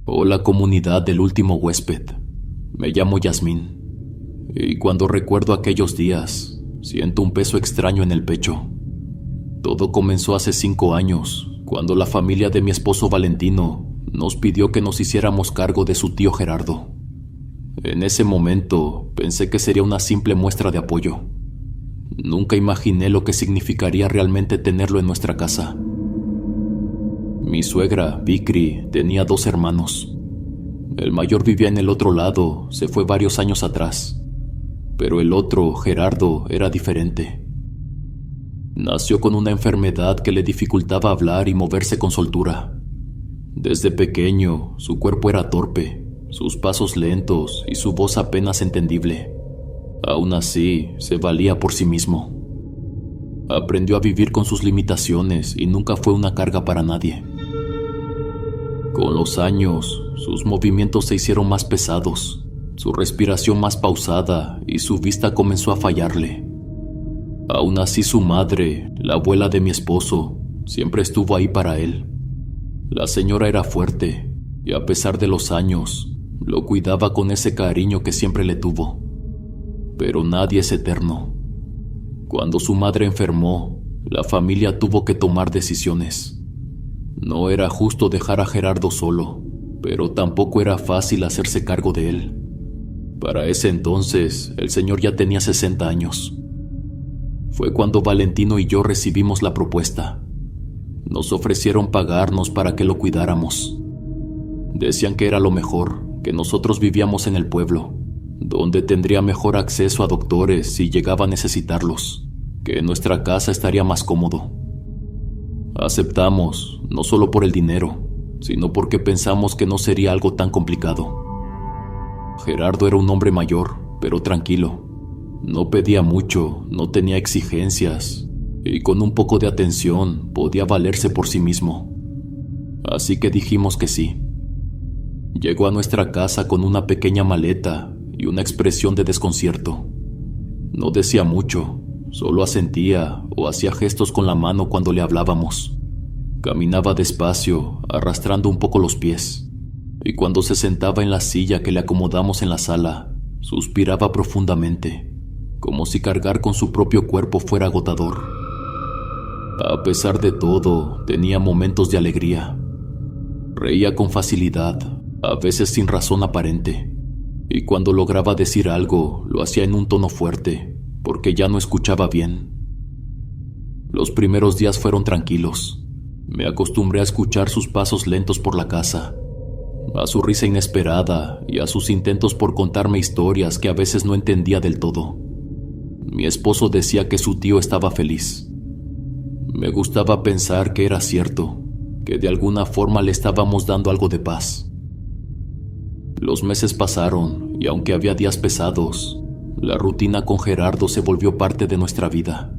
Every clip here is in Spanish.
Hola comunidad del último huésped, me llamo Yasmín y cuando recuerdo aquellos días siento un peso extraño en el pecho. Todo comenzó hace 5 años, cuando la familia de mi esposo Valentino nos pidió que nos hiciéramos cargo de su tío Gerardo. En ese momento pensé que sería una simple muestra de apoyo. Nunca imaginé lo que significaría realmente tenerlo en nuestra casa. Mi suegra, Vikri, tenía 2 hermanos. El mayor vivía en el otro lado, se fue varios años atrás. Pero el otro, Gerardo, era diferente. Nació con una enfermedad que le dificultaba hablar y moverse con soltura. Desde pequeño, su cuerpo era torpe, sus pasos lentos y su voz apenas entendible. Aún así, se valía por sí mismo. Aprendió a vivir con sus limitaciones y nunca fue una carga para nadie. Con los años, sus movimientos se hicieron más pesados, su respiración más pausada y su vista comenzó a fallarle. Aún así, su madre, la abuela de mi esposo, siempre estuvo ahí para él. La señora era fuerte y a pesar de los años, lo cuidaba con ese cariño que siempre le tuvo. Pero nadie es eterno. Cuando su madre enfermó, la familia tuvo que tomar decisiones. No era justo dejar a Gerardo solo, pero tampoco era fácil hacerse cargo de él. Para ese entonces, el señor ya tenía 60 años. Fue cuando Valentino y yo recibimos la propuesta. Nos ofrecieron pagarnos para que lo cuidáramos. Decían que era lo mejor, que nosotros vivíamos en el pueblo, donde tendría mejor acceso a doctores si llegaba a necesitarlos, que en nuestra casa estaría más cómodo. Aceptamos, no solo por el dinero, sino porque pensamos que no sería algo tan complicado. Gerardo era un hombre mayor, pero tranquilo. No pedía mucho, no tenía exigencias, y con un poco de atención podía valerse por sí mismo. Así que dijimos que sí. Llegó a nuestra casa con una pequeña maleta y una expresión de desconcierto. No decía mucho, solo asentía o hacía gestos con la mano cuando le hablábamos. Caminaba despacio, arrastrando un poco los pies, y cuando se sentaba en la silla que le acomodamos en la sala, suspiraba profundamente, como si cargar con su propio cuerpo fuera agotador. A pesar de todo, tenía momentos de alegría. Reía con facilidad, a veces sin razón aparente, y cuando lograba decir algo, lo hacía en un tono fuerte, porque ya no escuchaba bien. Los primeros días fueron tranquilos. Me acostumbré a escuchar sus pasos lentos por la casa, a su risa inesperada y a sus intentos por contarme historias que a veces no entendía del todo. Mi esposo decía que su tío estaba feliz. Me gustaba pensar que era cierto, que de alguna forma le estábamos dando algo de paz. Los meses pasaron y aunque había días pesados, la rutina con Gerardo se volvió parte de nuestra vida.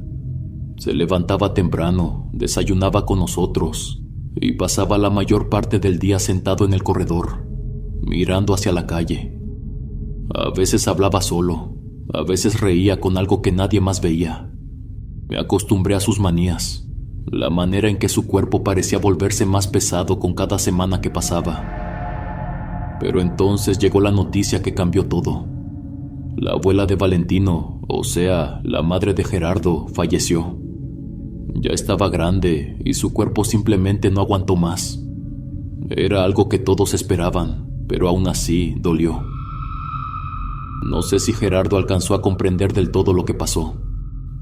Se levantaba temprano, desayunaba con nosotros y pasaba la mayor parte del día sentado en el corredor, mirando hacia la calle. A veces hablaba solo, a veces reía con algo que nadie más veía. Me acostumbré a sus manías, la manera en que su cuerpo parecía volverse más pesado con cada semana que pasaba. Pero entonces llegó la noticia que cambió todo. La abuela de Valentino, o sea, la madre de Gerardo, falleció. Ya estaba grande y su cuerpo simplemente no aguantó más. Era algo que todos esperaban, pero aún así dolió. No sé si Gerardo alcanzó a comprender del todo lo que pasó.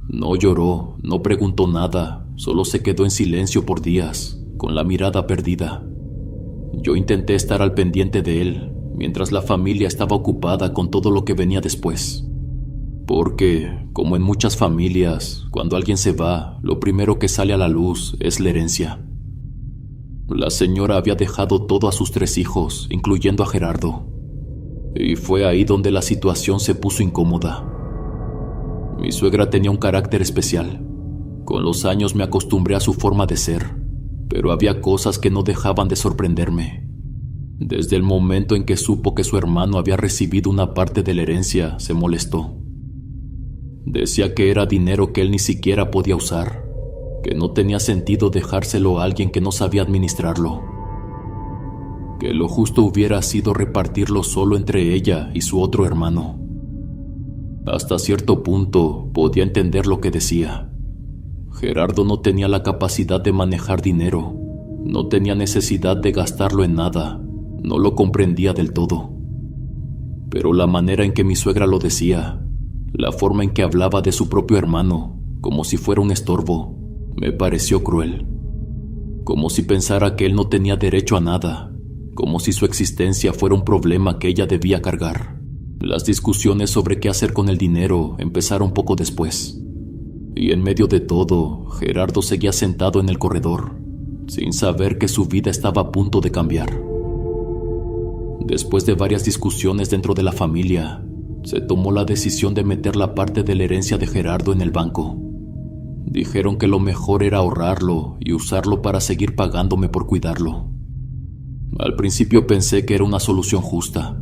No lloró, no preguntó nada, solo se quedó en silencio por días, con la mirada perdida. Yo intenté estar al pendiente de él, mientras la familia estaba ocupada con todo lo que venía después. Porque, como en muchas familias, cuando alguien se va, lo primero que sale a la luz es la herencia. La señora había dejado todo a sus 3 hijos, incluyendo a Gerardo. Y fue ahí donde la situación se puso incómoda. Mi suegra tenía un carácter especial. Con los años me acostumbré a su forma de ser, pero había cosas que no dejaban de sorprenderme. Desde el momento en que supo que su hermano había recibido una parte de la herencia, se molestó. Decía que era dinero que él ni siquiera podía usar, que no tenía sentido dejárselo a alguien que no sabía administrarlo. que lo justo hubiera sido repartirlo solo entre ella y su otro hermano. Hasta cierto punto podía entender lo que decía. Gerardo no tenía la capacidad de manejar dinero, no tenía necesidad de gastarlo en nada, no lo comprendía del todo. Pero la manera en que mi suegra lo decía, la forma en que hablaba de su propio hermano, como si fuera un estorbo, me pareció cruel. Como si pensara que él no tenía derecho a nada, como si su existencia fuera un problema que ella debía cargar. Las discusiones sobre qué hacer con el dinero empezaron poco después. Y en medio de todo, Gerardo seguía sentado en el corredor, sin saber que su vida estaba a punto de cambiar. Después de varias discusiones dentro de la familia, se tomó la decisión de meter la parte de la herencia de Gerardo en el banco. Dijeron que lo mejor era ahorrarlo y usarlo para seguir pagándome por cuidarlo. Al principio pensé que era una solución justa.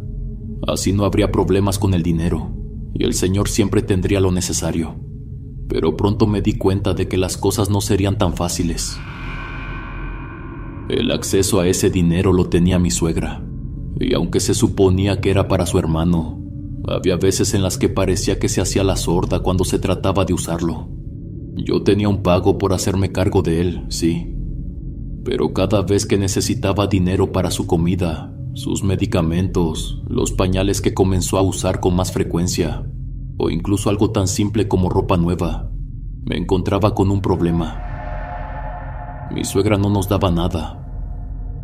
Así no habría problemas con el dinero, y el señor siempre tendría lo necesario. Pero pronto me di cuenta de que las cosas no serían tan fáciles. El acceso a ese dinero lo tenía mi suegra, y aunque se suponía que era para su hermano, había veces en las que parecía que se hacía la sorda cuando se trataba de usarlo. Yo tenía un pago por hacerme cargo de él, sí, pero cada vez que necesitaba dinero para su comida, sus medicamentos, los pañales que comenzó a usar con más frecuencia, o incluso algo tan simple como ropa nueva, me encontraba con un problema. Mi suegra no nos daba nada.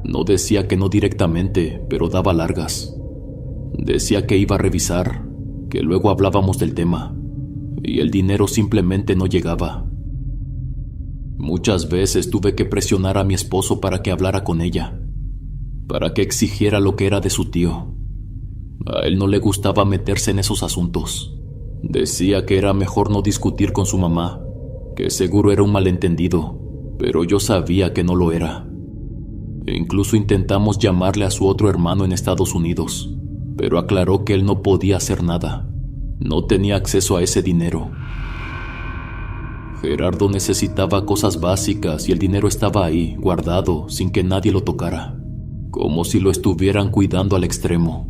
No decía que no directamente, pero daba largas. Decía que iba a revisar, que luego hablábamos del tema, y el dinero simplemente no llegaba. Muchas veces tuve que presionar a mi esposo para que hablara con ella, para que exigiera lo que era de su tío. A él no le gustaba meterse en esos asuntos. Decía que era mejor no discutir con su mamá, que seguro era un malentendido, pero yo sabía que no lo era. Incluso intentamos llamarle a su otro hermano en Estados Unidos, pero aclaró que él no podía hacer nada. No tenía acceso a ese dinero. Gerardo necesitaba cosas básicas y el dinero estaba ahí, guardado, sin que nadie lo tocara. Como si lo estuvieran cuidando al extremo.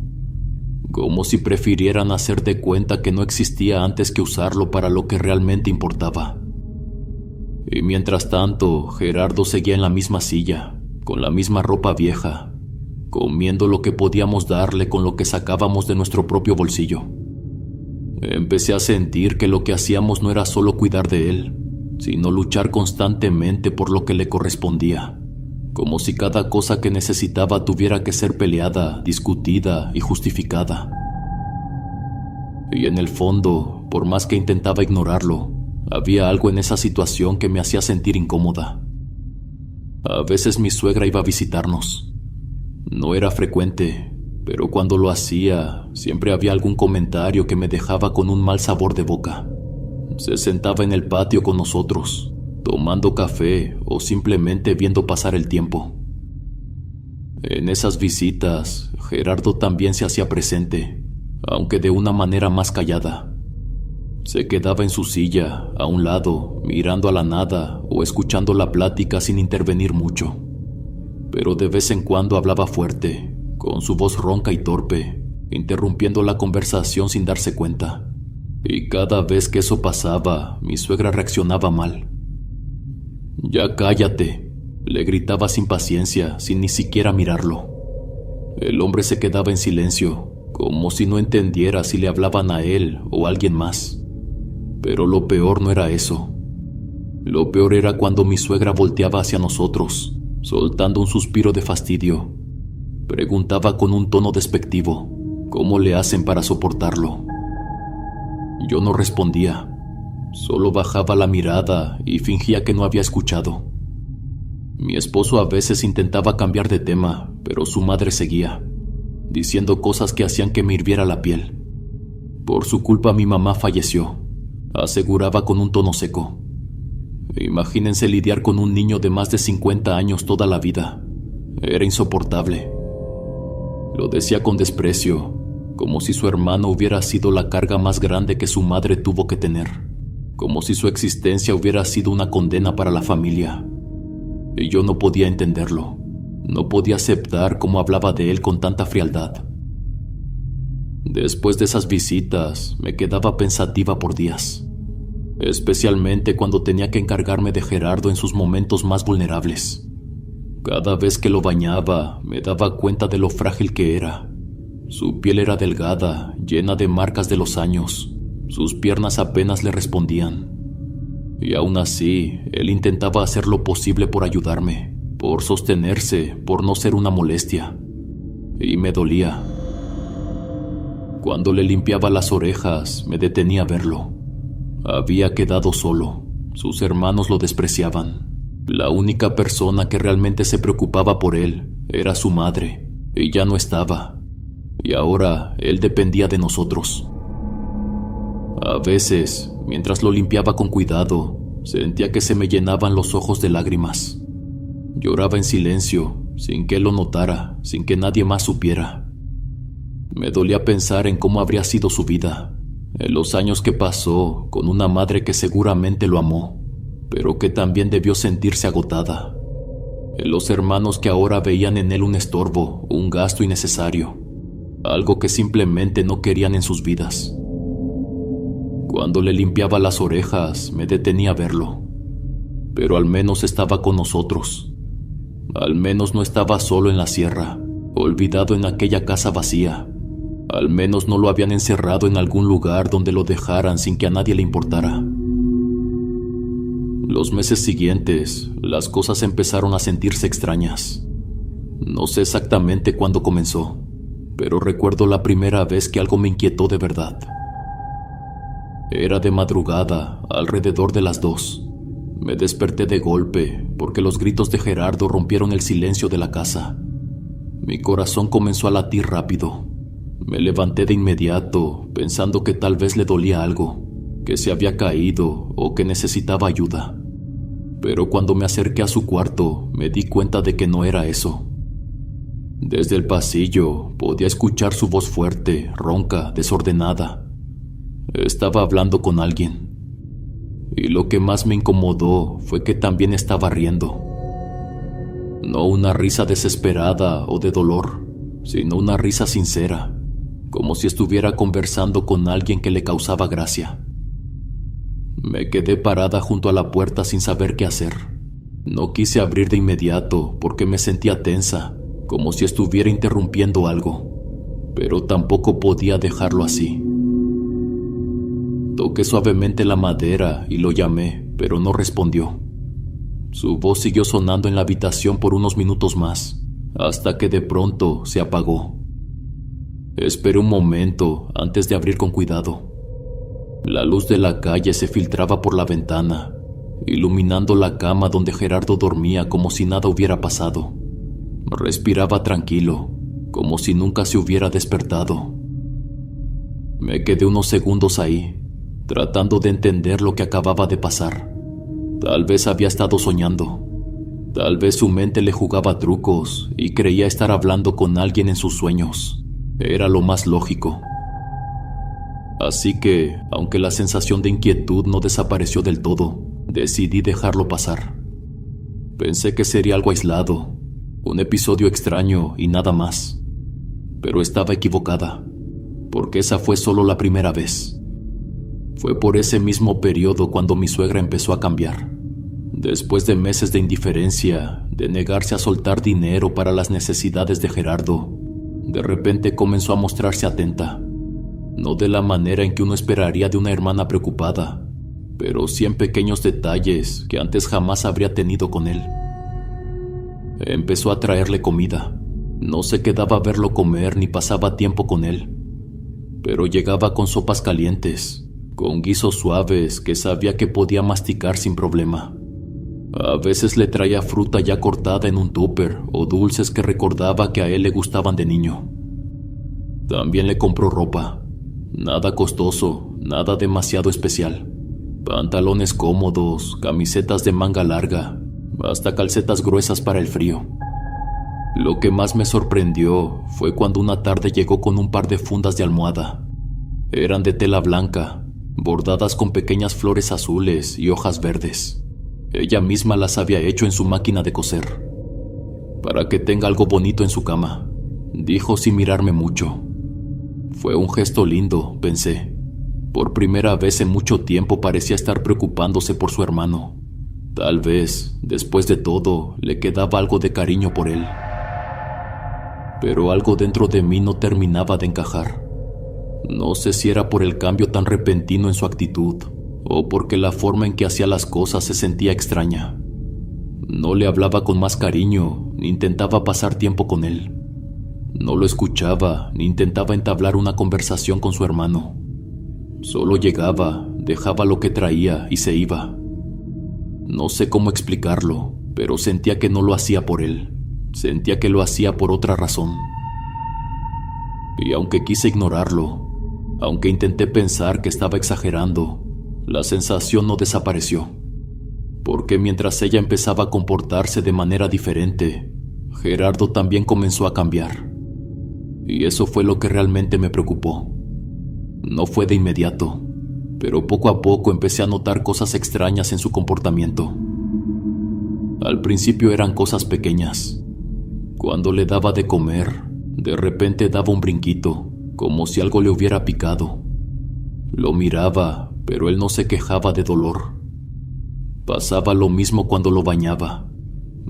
Como si prefirieran hacer de cuenta que no existía antes que usarlo para lo que realmente importaba. Y mientras tanto, Gerardo seguía en la misma silla, con la misma ropa vieja, comiendo lo que podíamos darle con lo que sacábamos de nuestro propio bolsillo. Empecé a sentir que lo que hacíamos no era solo cuidar de él, sino luchar constantemente por lo que le correspondía, como si cada cosa que necesitaba tuviera que ser peleada, discutida y justificada. Y en el fondo, por más que intentaba ignorarlo, había algo en esa situación que me hacía sentir incómoda. A veces mi suegra iba a visitarnos. No era frecuente, pero cuando lo hacía, siempre había algún comentario que me dejaba con un mal sabor de boca. Se sentaba en el patio con nosotros, tomando café o simplemente viendo pasar el tiempo. En esas visitas, Gerardo también se hacía presente, aunque de una manera más callada. Se quedaba en su silla, a un lado, mirando a la nada o escuchando la plática sin intervenir mucho. Pero de vez en cuando hablaba fuerte, con su voz ronca y torpe, interrumpiendo la conversación sin darse cuenta. Y cada vez que eso pasaba, mi suegra reaccionaba mal. «Ya cállate», le gritaba sin paciencia, sin ni siquiera mirarlo. El hombre se quedaba en silencio, como si no entendiera si le hablaban a él o a alguien más. Pero lo peor no era eso. Lo peor era cuando mi suegra volteaba hacia nosotros, soltando un suspiro de fastidio. Preguntaba con un tono despectivo, ¿cómo le hacen para soportarlo? Yo no respondía, solo bajaba la mirada y fingía que no había escuchado. Mi esposo a veces intentaba cambiar de tema, pero su madre seguía, diciendo cosas que hacían que me hirviera la piel. Por su culpa mi mamá falleció, aseguraba con un tono seco. Imagínense lidiar con un niño de más de 50 años toda la vida. Era insoportable. Lo decía con desprecio, como si su hermano hubiera sido la carga más grande que su madre tuvo que tener, como si su existencia hubiera sido una condena para la familia. Y yo no podía entenderlo. No podía aceptar cómo hablaba de él con tanta frialdad. Después de esas visitas, me quedaba pensativa por días, especialmente cuando tenía que encargarme de Gerardo en sus momentos más vulnerables. Cada vez que lo bañaba, me daba cuenta de lo frágil que era. Su piel era delgada, llena de marcas de los años. Sus piernas apenas le respondían. Y aún así, él intentaba hacer lo posible por ayudarme, por sostenerse, por no ser una molestia. Y me dolía. Cuando le limpiaba las orejas, me detenía a verlo. Había quedado solo. Sus hermanos lo despreciaban. La única persona que realmente se preocupaba por él era su madre, y ya no estaba. Y ahora él dependía de nosotros. A veces, mientras lo limpiaba con cuidado, sentía que se me llenaban los ojos de lágrimas. Lloraba en silencio, sin que él lo notara, sin que nadie más supiera. Me dolía pensar en cómo habría sido su vida, en los años que pasó con una madre que seguramente lo amó, pero que también debió sentirse agotada. En los hermanos que ahora veían en él un estorbo, un gasto innecesario, algo que simplemente no querían en sus vidas. Cuando le limpiaba las orejas, me detenía a verlo. Pero al menos estaba con nosotros. Al menos no estaba solo en la sierra, olvidado en aquella casa vacía. Al menos no lo habían encerrado en algún lugar donde lo dejaran sin que a nadie le importara. Los meses siguientes, las cosas empezaron a sentirse extrañas. No sé exactamente cuándo comenzó, pero recuerdo la primera vez que algo me inquietó de verdad. Era de madrugada, alrededor de las 2. Me desperté de golpe porque los gritos de Gerardo rompieron el silencio de la casa. Mi corazón comenzó a latir rápido. Me levanté de inmediato, pensando que tal vez le dolía algo, que se había caído o que necesitaba ayuda. Pero cuando me acerqué a su cuarto, me di cuenta de que no era eso. Desde el pasillo podía escuchar su voz fuerte, ronca, desordenada. Estaba hablando con alguien. Y lo que más me incomodó fue que también estaba riendo. No una risa desesperada o de dolor, sino una risa sincera, como si estuviera conversando con alguien que le causaba gracia. Me quedé parada junto a la puerta sin saber qué hacer. No quise abrir de inmediato porque me sentía tensa, como si estuviera interrumpiendo algo, pero tampoco podía dejarlo así. Toqué suavemente la madera y lo llamé, pero no respondió. Su voz siguió sonando en la habitación por unos minutos más, hasta que de pronto se apagó. Esperé un momento antes de abrir con cuidado. La luz de la calle se filtraba por la ventana, iluminando la cama donde Gerardo dormía como si nada hubiera pasado. Respiraba tranquilo, como si nunca se hubiera despertado. Me quedé unos segundos ahí, tratando de entender lo que acababa de pasar. Tal vez había estado soñando. Tal vez su mente le jugaba trucos y creía estar hablando con alguien en sus sueños. Era lo más lógico. Así que, aunque la sensación de inquietud no desapareció del todo, decidí dejarlo pasar. Pensé que sería algo aislado, un episodio extraño y nada más. Pero estaba equivocada, porque esa fue solo la primera vez. Fue por ese mismo periodo cuando mi suegra empezó a cambiar. Después de meses de indiferencia, de negarse a soltar dinero para las necesidades de Gerardo, de repente comenzó a mostrarse atenta. No de la manera en que uno esperaría de una hermana preocupada, pero sí en pequeños detalles que antes jamás habría tenido con él. Empezó a traerle comida. No se quedaba a verlo comer ni pasaba tiempo con él, pero llegaba con sopas calientes, con guisos suaves que sabía que podía masticar sin problema. A veces le traía fruta ya cortada en un tupper o dulces que recordaba que a él le gustaban de niño. También le compró ropa. Nada costoso, nada demasiado especial. Pantalones cómodos, camisetas de manga larga, hasta calcetas gruesas para el frío. Lo que más me sorprendió fue cuando una tarde llegó con un par de fundas de almohada. Eran de tela blanca, bordadas con pequeñas flores azules y hojas verdes. Ella misma las había hecho en su máquina de coser. para que tenga algo bonito en su cama, dijo sin mirarme mucho. Fue un gesto lindo, pensé. Por primera vez en mucho tiempo parecía estar preocupándose por su hermano. Tal vez, después de todo, le quedaba algo de cariño por él. Pero algo dentro de mí no terminaba de encajar. No sé si era por el cambio tan repentino en su actitud, o porque la forma en que hacía las cosas se sentía extraña. No le hablaba con más cariño, ni intentaba pasar tiempo con él. No lo escuchaba, ni intentaba entablar una conversación con su hermano. Solo llegaba, dejaba lo que traía y se iba. No sé cómo explicarlo, pero sentía que no lo hacía por él. Sentía que lo hacía por otra razón. Y aunque quise ignorarlo, aunque intenté pensar que estaba exagerando, la sensación no desapareció. Porque mientras ella empezaba a comportarse de manera diferente, Gerardo también comenzó a cambiar. Y eso fue lo que realmente me preocupó. No fue de inmediato, pero poco a poco empecé a notar cosas extrañas en su comportamiento. Al principio eran cosas pequeñas. Cuando le daba de comer, de repente daba un brinquito, como si algo le hubiera picado. Lo miraba, pero él no se quejaba de dolor. Pasaba lo mismo cuando lo bañaba.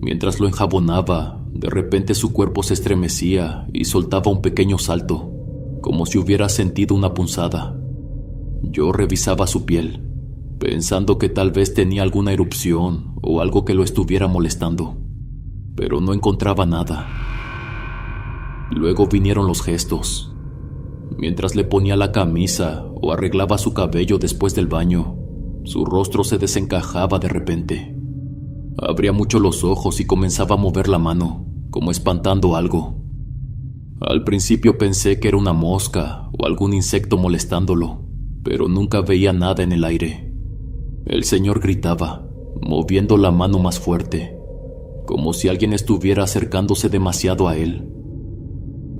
Mientras lo enjabonaba, de repente su cuerpo se estremecía y soltaba un pequeño salto, como si hubiera sentido una punzada. Yo revisaba su piel, pensando que tal vez tenía alguna erupción o algo que lo estuviera molestando, pero no encontraba nada. Luego vinieron los gestos. Mientras le ponía la camisa o arreglaba su cabello después del baño, su rostro se desencajaba de repente. Abría mucho los ojos y comenzaba a mover la mano, como espantando algo. Al principio pensé que era una mosca o algún insecto molestándolo, pero nunca veía nada en el aire. El señor gritaba, moviendo la mano más fuerte, como si alguien estuviera acercándose demasiado a él.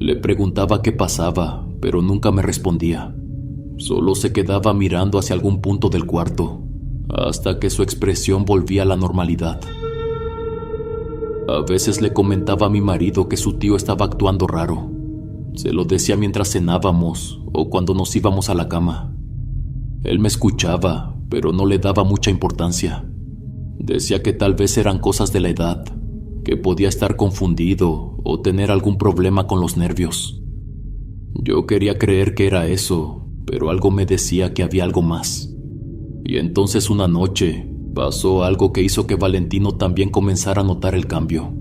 Le preguntaba qué pasaba, pero nunca me respondía. Solo se quedaba mirando hacia algún punto del cuarto, hasta que su expresión volvía a la normalidad. A veces le comentaba a mi marido que su tío estaba actuando raro. Se lo decía mientras cenábamos o cuando nos íbamos a la cama. Él me escuchaba, pero no le daba mucha importancia. Decía que tal vez eran cosas de la edad, que podía estar confundido o tener algún problema con los nervios. Yo quería creer que era eso, pero algo me decía que había algo más. Y entonces una noche pasó algo que hizo que Valentino también comenzara a notar el cambio.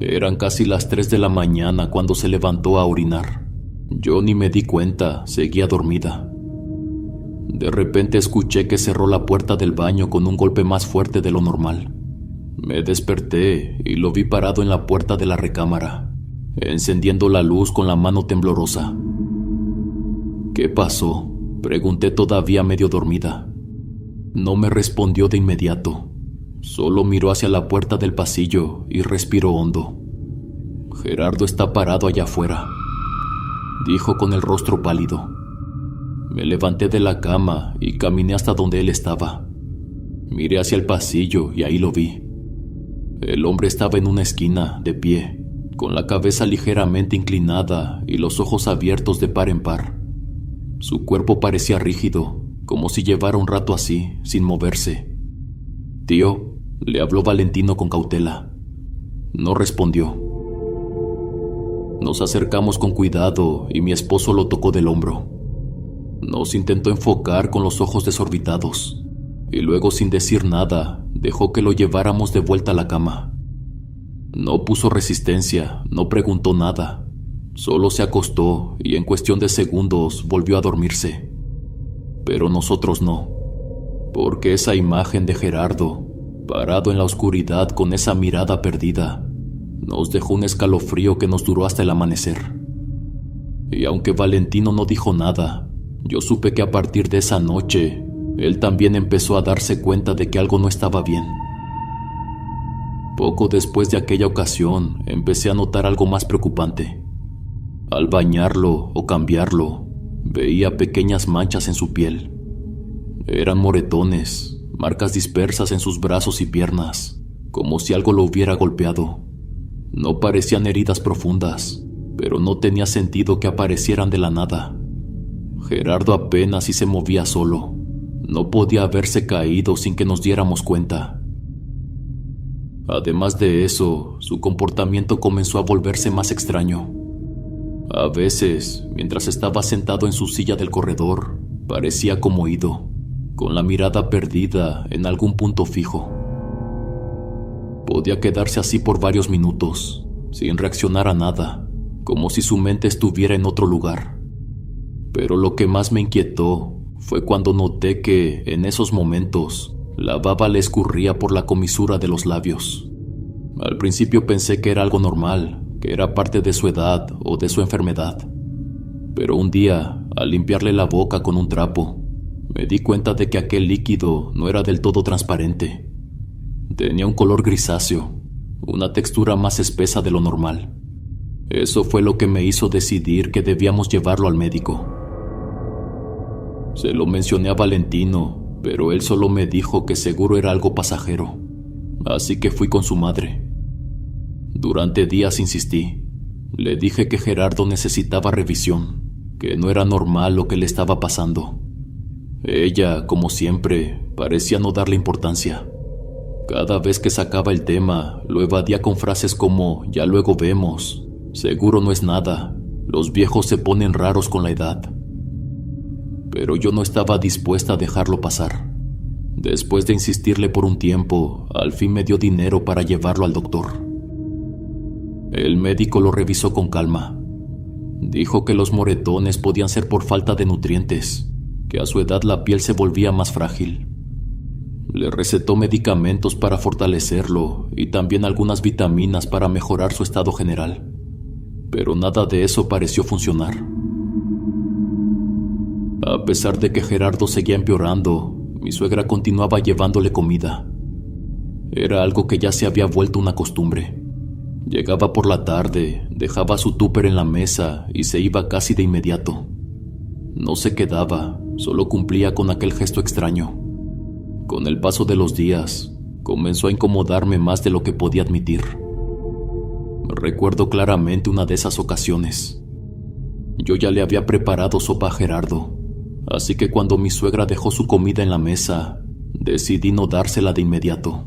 Eran casi las 3 de la mañana cuando se levantó a orinar. Yo ni me di cuenta, seguía dormida. De repente escuché que cerró la puerta del baño con un golpe más fuerte de lo normal. Me desperté y lo vi parado en la puerta de la recámara, encendiendo la luz con la mano temblorosa. ¿Qué pasó?, pregunté todavía medio dormida. No me respondió de inmediato. Solo miró hacia la puerta del pasillo y respiró hondo. Gerardo está parado allá afuera, dijo con el rostro pálido. Me levanté de la cama y caminé hasta donde él estaba. Miré hacia el pasillo y ahí lo vi. El hombre estaba en una esquina, de pie, con la cabeza ligeramente inclinada y los ojos abiertos de par en par. Su cuerpo parecía rígido, como si llevara un rato así, sin moverse. «Tío», le habló Valentino con cautela. No respondió. Nos acercamos con cuidado y mi esposo lo tocó del hombro. Nos intentó enfocar con los ojos desorbitados y luego, sin decir nada, dejó que lo lleváramos de vuelta a la cama. No puso resistencia, no preguntó nada. Solo se acostó y en cuestión de segundos volvió a dormirse. Pero nosotros no, porque esa imagen de Gerardo, parado en la oscuridad con esa mirada perdida, nos dejó un escalofrío que nos duró hasta el amanecer. Y aunque Valentino no dijo nada, yo supe que a partir de esa noche, él también empezó a darse cuenta de que algo no estaba bien. Poco después de aquella ocasión, empecé a notar algo más preocupante. Al bañarlo o cambiarlo, veía pequeñas manchas en su piel. Eran moretones, marcas dispersas en sus brazos y piernas, como si algo lo hubiera golpeado. No parecían heridas profundas, pero no tenía sentido que aparecieran de la nada. Gerardo apenas si se movía solo. No podía haberse caído sin que nos diéramos cuenta. Además de eso, su comportamiento comenzó a volverse más extraño. A veces, mientras estaba sentado en su silla del corredor, parecía como ido, con la mirada perdida en algún punto fijo. Podía quedarse así por varios minutos, sin reaccionar a nada, como si su mente estuviera en otro lugar. Pero lo que más me inquietó fue cuando noté que, en esos momentos, la baba le escurría por la comisura de los labios. Al principio pensé que era algo normal, que era parte de su edad o de su enfermedad. Pero un día, al limpiarle la boca con un trapo, me di cuenta de que aquel líquido no era del todo transparente. Tenía un color grisáceo, una textura más espesa de lo normal. Eso fue lo que me hizo decidir que debíamos llevarlo al médico. Se lo mencioné a Valentino, pero él solo me dijo que seguro era algo pasajero. Así que fui con su madre. Durante días insistí. Le dije que Gerardo necesitaba revisión, que no era normal lo que le estaba pasando. Ella, como siempre, parecía no darle importancia. Cada vez que sacaba el tema, lo evadía con frases como «ya luego vemos», «seguro no es nada», «los viejos se ponen raros con la edad». Pero yo no estaba dispuesta a dejarlo pasar. Después de insistirle por un tiempo, al fin me dio dinero para llevarlo al doctor. El médico lo revisó con calma. Dijo que los moretones podían ser por falta de nutrientes, que a su edad la piel se volvía más frágil. Le recetó medicamentos para fortalecerlo y también algunas vitaminas para mejorar su estado general. Pero nada de eso pareció funcionar. A pesar de que Gerardo seguía empeorando, mi suegra continuaba llevándole comida. Era algo que ya se había vuelto una costumbre. Llegaba por la tarde, dejaba su tupper en la mesa y se iba casi de inmediato. No se quedaba, solo cumplía con aquel gesto extraño. Con el paso de los días, comenzó a incomodarme más de lo que podía admitir. Recuerdo claramente una de esas ocasiones. Yo ya le había preparado sopa a Gerardo, así que cuando mi suegra dejó su comida en la mesa, decidí no dársela de inmediato.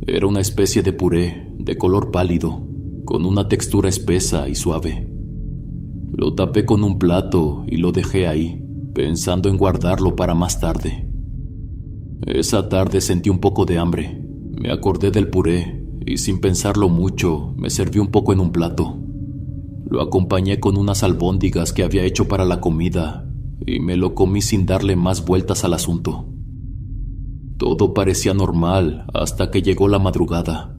Era una especie de puré, de color pálido, con una textura espesa y suave. Lo tapé con un plato y lo dejé ahí, pensando en guardarlo para más tarde. Esa tarde sentí un poco de hambre. Me acordé del puré y sin pensarlo mucho, me serví un poco en un plato. Lo acompañé con unas albóndigas que había hecho para la comida y me lo comí sin darle más vueltas al asunto. Todo parecía normal hasta que llegó la madrugada.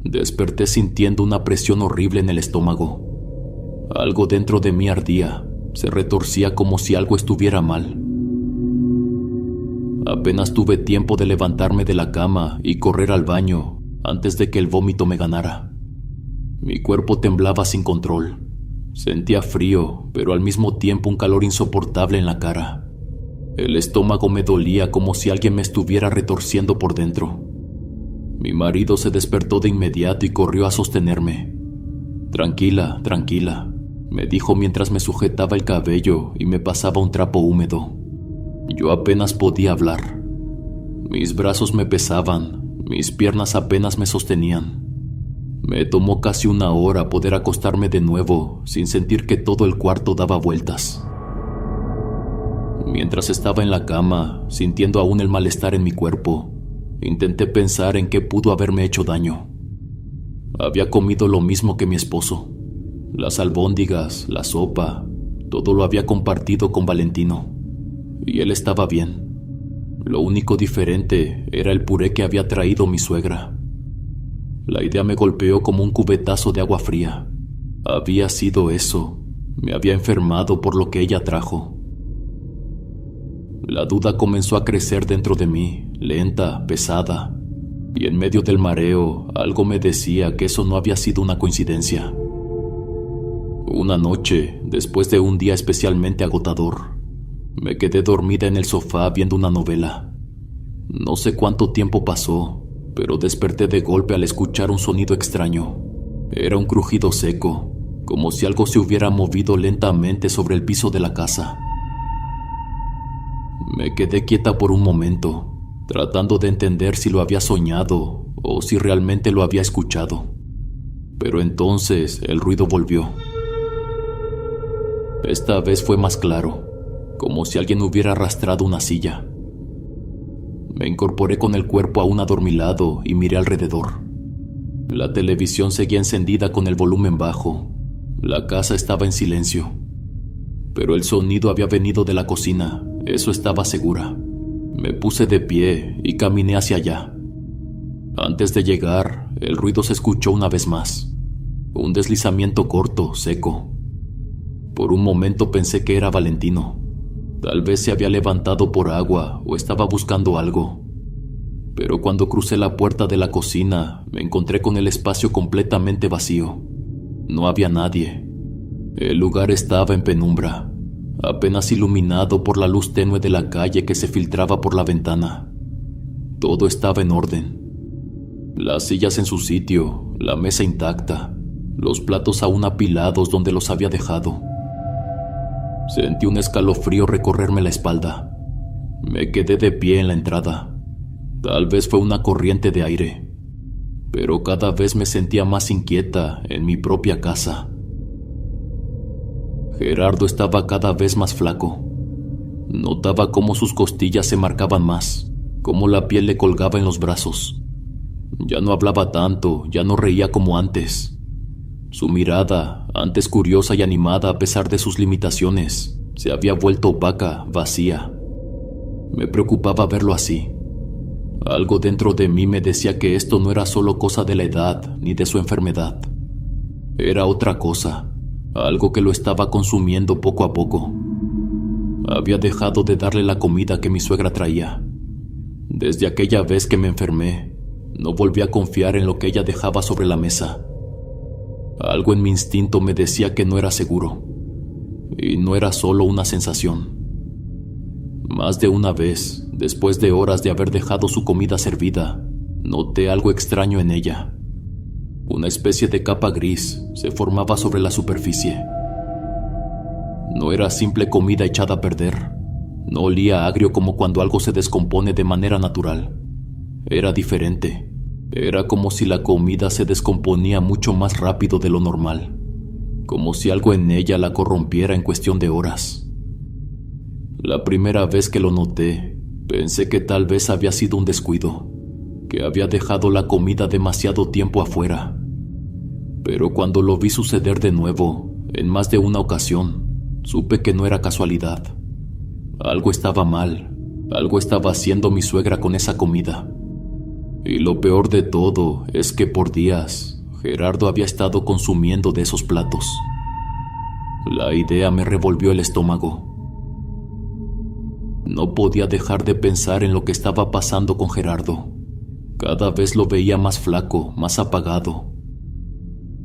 Desperté sintiendo una presión horrible en el estómago. Algo dentro de mí ardía, se retorcía como si algo estuviera mal. Apenas tuve tiempo de levantarme de la cama y correr al baño antes de que el vómito me ganara. Mi cuerpo temblaba sin control. Sentía frío, pero al mismo tiempo un calor insoportable en la cara. El estómago me dolía como si alguien me estuviera retorciendo por dentro. Mi marido se despertó de inmediato y corrió a sostenerme. «Tranquila, tranquila», me dijo mientras me sujetaba el cabello y me pasaba un trapo húmedo. Yo apenas podía hablar. Mis brazos me pesaban, mis piernas apenas me sostenían. Me tomó casi una hora poder acostarme de nuevo sin sentir que todo el cuarto daba vueltas. Mientras estaba en la cama, sintiendo aún el malestar en mi cuerpo, intenté pensar en qué pudo haberme hecho daño. Había comido lo mismo que mi esposo. Las albóndigas, la sopa, todo lo había compartido con Valentino. Y él estaba bien. Lo único diferente era el puré que había traído mi suegra. La idea me golpeó como un cubetazo de agua fría. Había sido eso. Me había enfermado por lo que ella trajo. La duda comenzó a crecer dentro de mí, lenta, pesada, y en medio del mareo algo me decía que eso no había sido una coincidencia. Una noche, después de un día especialmente agotador, me quedé dormida en el sofá viendo una novela. No sé cuánto tiempo pasó, pero desperté de golpe al escuchar un sonido extraño. Era un crujido seco, como si algo se hubiera movido lentamente sobre el piso de la casa. Me quedé quieta por un momento, tratando de entender si lo había soñado o si realmente lo había escuchado. Pero entonces el ruido volvió. Esta vez fue más claro, como si alguien hubiera arrastrado una silla. Me incorporé con el cuerpo aún adormilado y miré alrededor. La televisión seguía encendida con el volumen bajo. La casa estaba en silencio. Pero el sonido había venido de la cocina, eso estaba segura. Me puse de pie y caminé hacia allá. Antes de llegar, el ruido se escuchó una vez más. Un deslizamiento corto, seco. Por un momento pensé que era Valentino. Tal vez se había levantado por agua o estaba buscando algo. Pero cuando crucé la puerta de la cocina, me encontré con el espacio completamente vacío. No había nadie. El lugar estaba en penumbra, apenas iluminado por la luz tenue de la calle que se filtraba por la ventana. Todo estaba en orden. Las sillas en su sitio, la mesa intacta, los platos aún apilados donde los había dejado. Sentí un escalofrío recorrerme la espalda. Me quedé de pie en la entrada. Tal vez fue una corriente de aire, pero cada vez me sentía más inquieta en mi propia casa. Gerardo estaba cada vez más flaco. Notaba cómo sus costillas se marcaban más, cómo la piel le colgaba en los brazos. Ya no hablaba tanto, ya no reía como antes. Su mirada, antes curiosa y animada a pesar de sus limitaciones, se había vuelto opaca, vacía. Me preocupaba verlo así. Algo dentro de mí me decía que esto no era solo cosa de la edad ni de su enfermedad. Era otra cosa, algo que lo estaba consumiendo poco a poco. Había dejado de darle la comida que mi suegra traía. Desde aquella vez que me enfermé, no volví a confiar en lo que ella dejaba sobre la mesa. Algo en mi instinto me decía que no era seguro. Y no era solo una sensación. Más de una vez, después de horas de haber dejado su comida servida, noté algo extraño en ella. Una especie de capa gris se formaba sobre la superficie. No era simple comida echada a perder. No olía agrio como cuando algo se descompone de manera natural. Era diferente. Era como si la comida se descomponía mucho más rápido de lo normal. Como si algo en ella la corrompiera en cuestión de horas. La primera vez que lo noté, pensé que tal vez había sido un descuido, que había dejado la comida demasiado tiempo afuera. Pero cuando lo vi suceder de nuevo, en más de una ocasión, supe que no era casualidad. Algo estaba mal, algo estaba haciendo mi suegra con esa comida. Y lo peor de todo es que por días, Gerardo había estado consumiendo de esos platos. La idea me revolvió el estómago. No podía dejar de pensar en lo que estaba pasando con Gerardo. Cada vez lo veía más flaco, más apagado.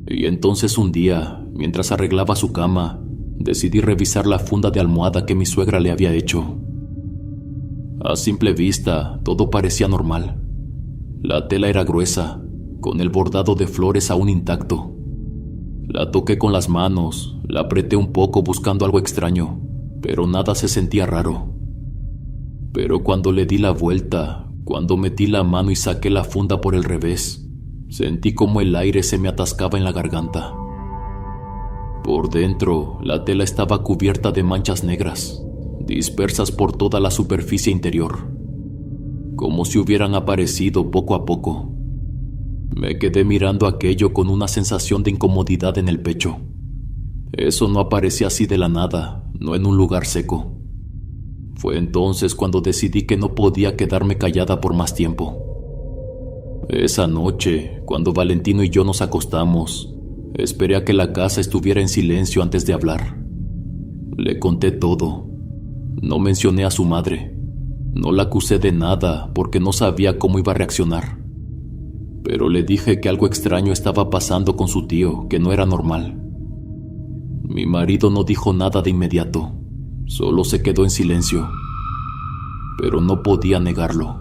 Y entonces un día, mientras arreglaba su cama, decidí revisar la funda de almohada que mi suegra le había hecho. A simple vista, todo parecía normal. La tela era gruesa, con el bordado de flores aún intacto. La toqué con las manos, la apreté un poco buscando algo extraño, pero nada se sentía raro. Pero cuando le di la vuelta, cuando metí la mano y saqué la funda por el revés, sentí como el aire se me atascaba en la garganta. Por dentro, la tela estaba cubierta de manchas negras, dispersas por toda la superficie interior, como si hubieran aparecido poco a poco. Me quedé mirando aquello con una sensación de incomodidad en el pecho. Eso no aparecía así de la nada, no en un lugar seco. Fue entonces cuando decidí que no podía quedarme callada por más tiempo. Esa noche, cuando Valentino y yo nos acostamos, esperé a que la casa estuviera en silencio antes de hablar. Le conté todo. No mencioné a su madre. No la acusé de nada porque no sabía cómo iba a reaccionar. Pero le dije que algo extraño estaba pasando con su tío, que no era normal. Mi marido no dijo nada de inmediato. Solo se quedó en silencio. Pero no podía negarlo.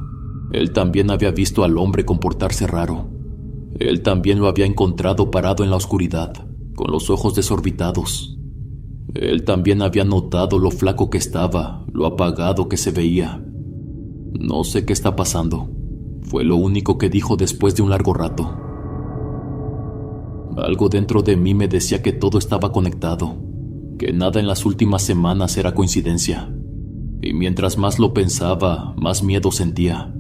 Él también había visto al hombre comportarse raro. Él también lo había encontrado parado en la oscuridad, con los ojos desorbitados. Él también había notado lo flaco que estaba, lo apagado que se veía. No sé qué está pasando, fue lo único que dijo después de un largo rato. Algo dentro de mí me decía que todo estaba conectado, que nada en las últimas semanas era coincidencia. Y mientras más lo pensaba, más miedo sentía.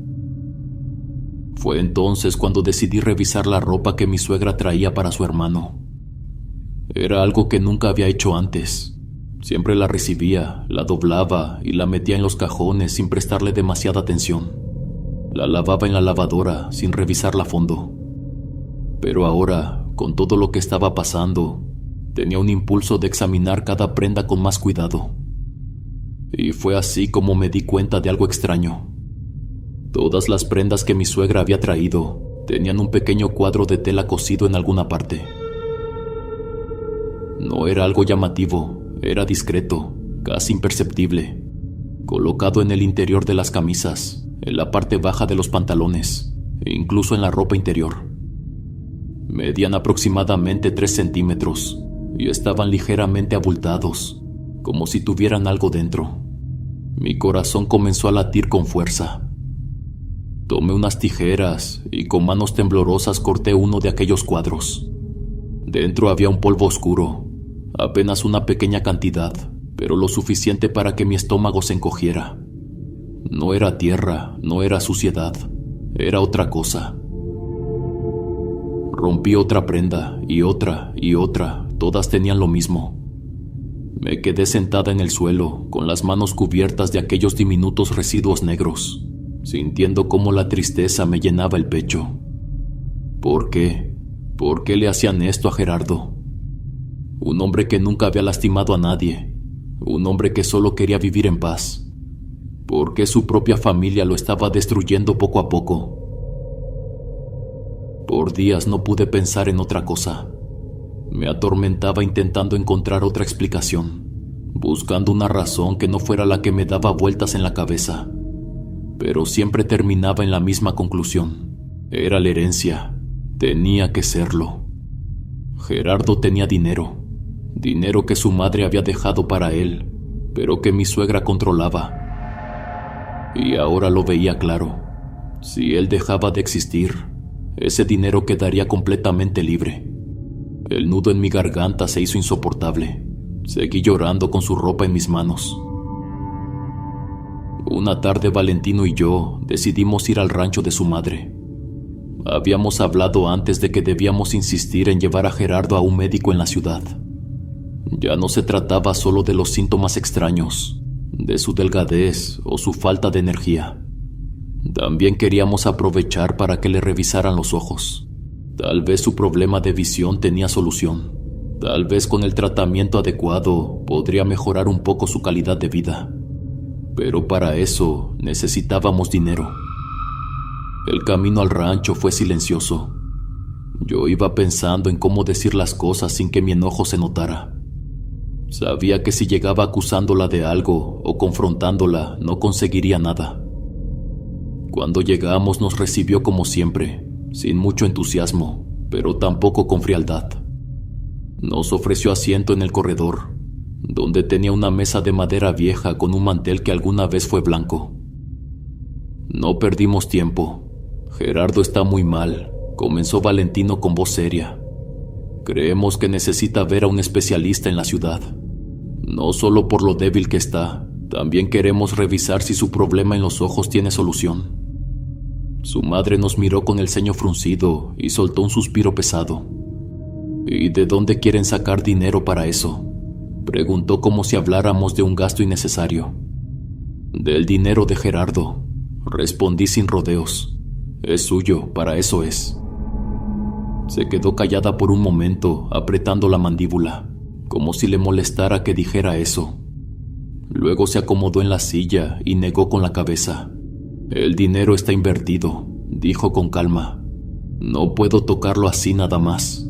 Fue entonces cuando decidí revisar la ropa que mi suegra traía para su hermano. Era algo que nunca había hecho antes. Siempre la recibía, la doblaba y la metía en los cajones sin prestarle demasiada atención. La lavaba en la lavadora sin revisarla a fondo. Pero ahora, con todo lo que estaba pasando, tenía un impulso de examinar cada prenda con más cuidado. Y fue así como me di cuenta de algo extraño. Todas las prendas que mi suegra había traído tenían un pequeño cuadro de tela cosido en alguna parte. No era algo llamativo, era discreto, casi imperceptible, colocado en el interior de las camisas, en la parte baja de los pantalones, e incluso en la ropa interior. Medían aproximadamente 3 centímetros y estaban ligeramente abultados, como si tuvieran algo dentro. Mi corazón comenzó a latir con fuerza. Tomé unas tijeras y con manos temblorosas corté uno de aquellos cuadros. Dentro había un polvo oscuro, apenas una pequeña cantidad, pero lo suficiente para que mi estómago se encogiera. No era tierra, no era suciedad, era otra cosa. Rompí otra prenda y otra, todas tenían lo mismo. Me quedé sentada en el suelo, con las manos cubiertas de aquellos diminutos residuos negros, sintiendo cómo la tristeza me llenaba el pecho. ¿Por qué? ¿Por qué le hacían esto a Gerardo? Un hombre que nunca había lastimado a nadie, un hombre que solo quería vivir en paz. ¿Por qué su propia familia lo estaba destruyendo poco a poco? Por días no pude pensar en otra cosa. Me atormentaba intentando encontrar otra explicación, buscando una razón que no fuera la que me daba vueltas en la cabeza. Pero siempre terminaba en la misma conclusión. Era la herencia. Tenía que serlo. Gerardo tenía dinero. Dinero que su madre había dejado para él, pero que mi suegra controlaba. Y ahora lo veía claro. Si él dejaba de existir, ese dinero quedaría completamente libre. El nudo en mi garganta se hizo insoportable. Seguí llorando con su ropa en mis manos. Una tarde Valentino y yo decidimos ir al rancho de su madre. Habíamos hablado antes de que debíamos insistir en llevar a Gerardo a un médico en la ciudad. Ya no se trataba solo de los síntomas extraños, de su delgadez o su falta de energía. También queríamos aprovechar para que le revisaran los ojos. Tal vez su problema de visión tenía solución. Tal vez con el tratamiento adecuado podría mejorar un poco su calidad de vida. Pero para eso necesitábamos dinero. El camino al rancho fue silencioso. Yo iba pensando en cómo decir las cosas sin que mi enojo se notara. Sabía que si llegaba acusándola de algo o confrontándola no conseguiría nada. Cuando llegamos nos recibió como siempre, sin mucho entusiasmo, pero tampoco con frialdad. Nos ofreció asiento en el corredor, donde tenía una mesa de madera vieja con un mantel que alguna vez fue blanco. No perdimos tiempo. Gerardo está muy mal, comenzó Valentino con voz seria. Creemos que necesita ver a un especialista en la ciudad. No solo por lo débil que está, también queremos revisar si su problema en los ojos tiene solución. Su madre nos miró con el ceño fruncido y soltó un suspiro pesado. ¿Y de dónde quieren sacar dinero para eso?, preguntó como si habláramos de un gasto innecesario. Del dinero de Gerardo, respondí sin rodeos. Es suyo, para eso es. Se quedó callada por un momento, apretando la mandíbula, como si le molestara que dijera eso. Luego se acomodó en la silla y negó con la cabeza. El dinero está invertido, dijo con calma. No puedo tocarlo así nada más.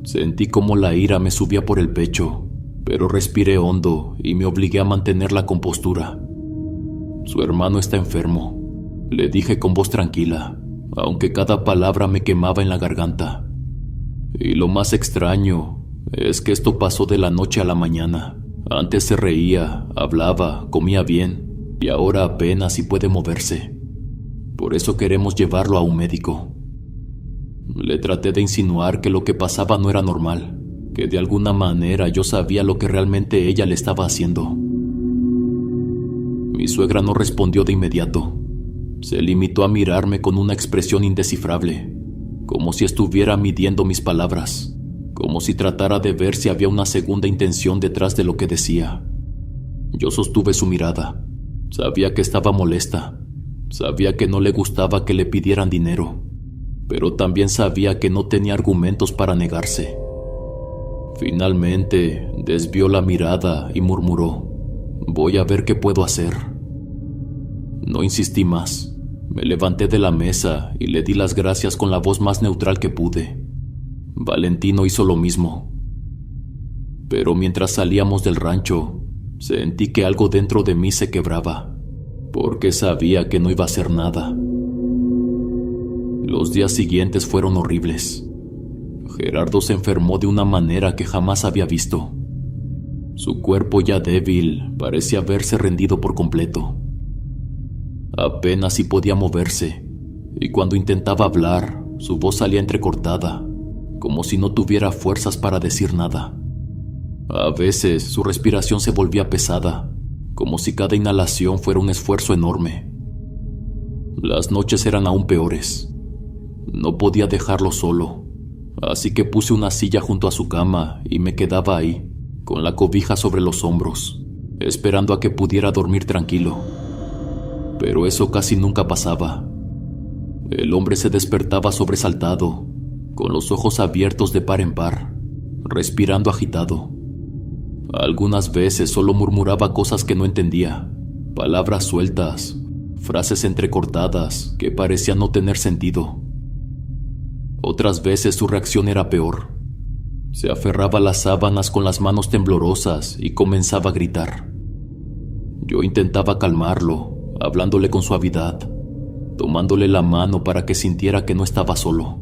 Sentí como la ira me subía por el pecho, pero respiré hondo y me obligué a mantener la compostura. Su hermano está enfermo, le dije con voz tranquila, aunque cada palabra me quemaba en la garganta. Y lo más extraño es que esto pasó de la noche a la mañana. Antes se reía, hablaba, comía bien, y ahora apenas si puede moverse. Por eso queremos llevarlo a un médico. Le traté de insinuar que lo que pasaba no era normal, que de alguna manera yo sabía lo que realmente ella le estaba haciendo. Mi suegra no respondió de inmediato. Se limitó a mirarme con una expresión indescifrable, como si estuviera midiendo mis palabras, como si tratara de ver si había una segunda intención detrás de lo que decía. Yo sostuve su mirada. Sabía que estaba molesta. Sabía que no le gustaba que le pidieran dinero, pero también sabía que no tenía argumentos para negarse. Finalmente desvió la mirada y murmuró: «Voy a ver qué puedo hacer». No insistí más. Me levanté de la mesa y le di las gracias con la voz más neutral que pude. Valentino hizo lo mismo. Pero mientras salíamos del rancho, sentí que algo dentro de mí se quebraba, porque sabía que no iba a hacer nada. Los días siguientes fueron horribles. Gerardo se enfermó de una manera que jamás había visto. Su cuerpo ya débil parecía haberse rendido por completo. Apenas si podía moverse, y cuando intentaba hablar, su voz salía entrecortada, como si no tuviera fuerzas para decir nada. A veces su respiración se volvía pesada, como si cada inhalación fuera un esfuerzo enorme. Las noches eran aún peores. No podía dejarlo solo, así que puse una silla junto a su cama y me quedaba ahí, con la cobija sobre los hombros, esperando a que pudiera dormir tranquilo. Pero eso casi nunca pasaba. El hombre se despertaba sobresaltado, con los ojos abiertos de par en par, respirando agitado. Algunas veces solo murmuraba cosas que no entendía, palabras sueltas, frases entrecortadas que parecían no tener sentido. Otras veces su reacción era peor. Se aferraba a las sábanas con las manos temblorosas y comenzaba a gritar. Yo intentaba calmarlo, hablándole con suavidad, tomándole la mano para que sintiera que no estaba solo.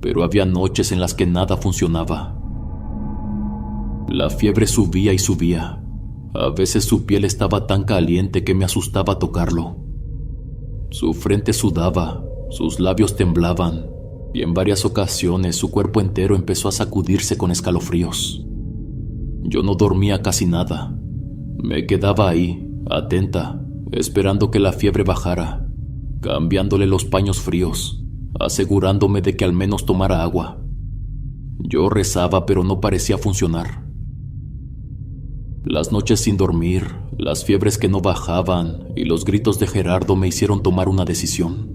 Pero había noches en las que nada funcionaba. La fiebre subía y subía. A veces su piel estaba tan caliente que me asustaba tocarlo. Su frente sudaba, sus labios temblaban, y en varias ocasiones su cuerpo entero empezó a sacudirse con escalofríos. Yo no dormía casi nada. Me quedaba ahí, atenta, esperando que la fiebre bajara, cambiándole los paños fríos, asegurándome de que al menos tomara agua. Yo rezaba, pero no parecía funcionar. Las noches sin dormir, las fiebres que no bajaban y los gritos de Gerardo me hicieron tomar una decisión.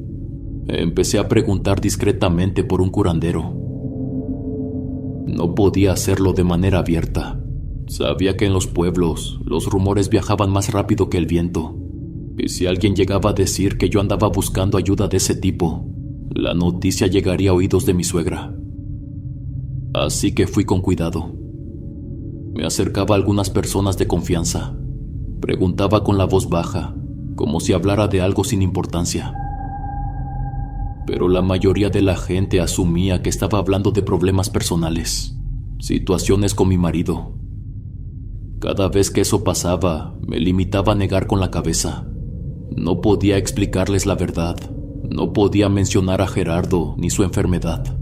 Empecé a preguntar discretamente por un curandero. No podía hacerlo de manera abierta. Sabía que en los pueblos los rumores viajaban más rápido que el viento. Y si alguien llegaba a decir que yo andaba buscando ayuda de ese tipo, la noticia llegaría a oídos de mi suegra. Así que fui con cuidado. Me acercaba a algunas personas de confianza. Preguntaba con la voz baja, como si hablara de algo sin importancia. Pero la mayoría de la gente asumía que estaba hablando de problemas personales, situaciones con mi marido. Cada vez que eso pasaba, me limitaba a negar con la cabeza. No podía explicarles la verdad. No podía mencionar a Gerardo ni su enfermedad.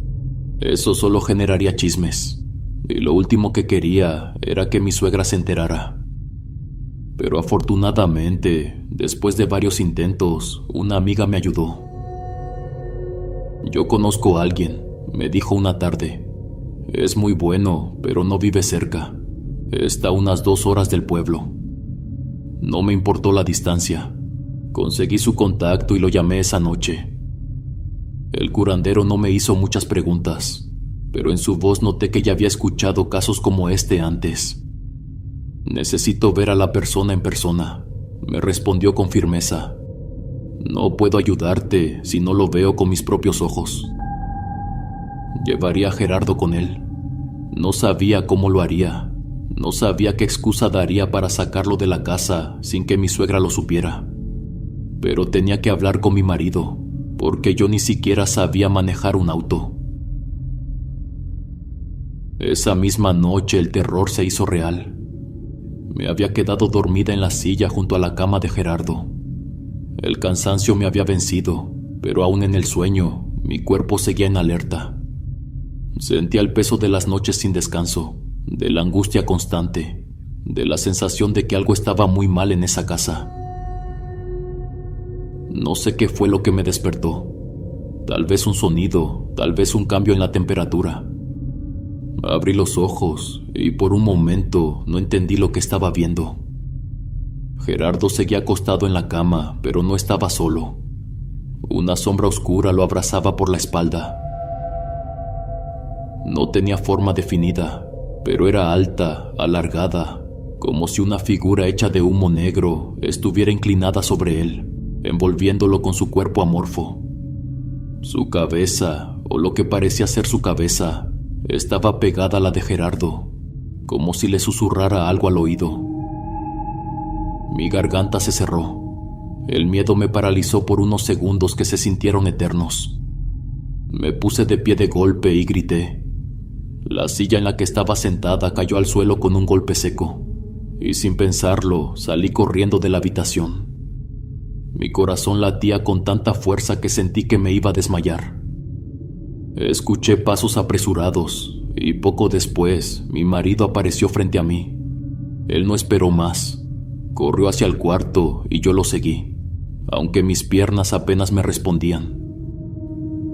Eso solo generaría chismes. Y lo último que quería era que mi suegra se enterara. Pero afortunadamente, después de varios intentos, una amiga me ayudó. «Yo conozco a alguien», me dijo una tarde. «Es muy bueno, pero no vive cerca. Está a unas 2 horas del pueblo». No me importó la distancia. Conseguí su contacto y lo llamé esa noche. El curandero no me hizo muchas preguntas, pero en su voz noté que ya había escuchado casos como este antes. «Necesito ver a la persona en persona», me respondió con firmeza. «No puedo ayudarte si no lo veo con mis propios ojos». Llevaría a Gerardo con él. No sabía cómo lo haría. No sabía qué excusa daría para sacarlo de la casa sin que mi suegra lo supiera. Pero tenía que hablar con mi marido, porque yo ni siquiera sabía manejar un auto. Esa misma noche el terror se hizo real. Me había quedado dormida en la silla junto a la cama de Gerardo. El cansancio me había vencido, pero aún en el sueño, mi cuerpo seguía en alerta. Sentía el peso de las noches sin descanso, de la angustia constante, de la sensación de que algo estaba muy mal en esa casa. No sé qué fue lo que me despertó. Tal vez un sonido, tal vez un cambio en la temperatura. Abrí los ojos y por un momento no entendí lo que estaba viendo. Gerardo seguía acostado en la cama, pero no estaba solo. Una sombra oscura lo abrazaba por la espalda. No tenía forma definida, pero era alta, alargada, como si una figura hecha de humo negro estuviera inclinada sobre él, envolviéndolo con su cuerpo amorfo. Su cabeza, o lo que parecía ser su cabeza, estaba pegada a la de Gerardo, como si le susurrara algo al oído. Mi garganta se cerró. El miedo me paralizó por unos segundos que se sintieron eternos. Me puse de pie de golpe y grité. La silla en la que estaba sentada cayó al suelo con un golpe seco, y sin pensarlo salí corriendo de la habitación. Mi corazón latía con tanta fuerza que sentí que me iba a desmayar. Escuché pasos apresurados y poco después mi marido apareció frente a mí. Él no esperó más. Corrió hacia el cuarto y yo lo seguí, aunque mis piernas apenas me respondían.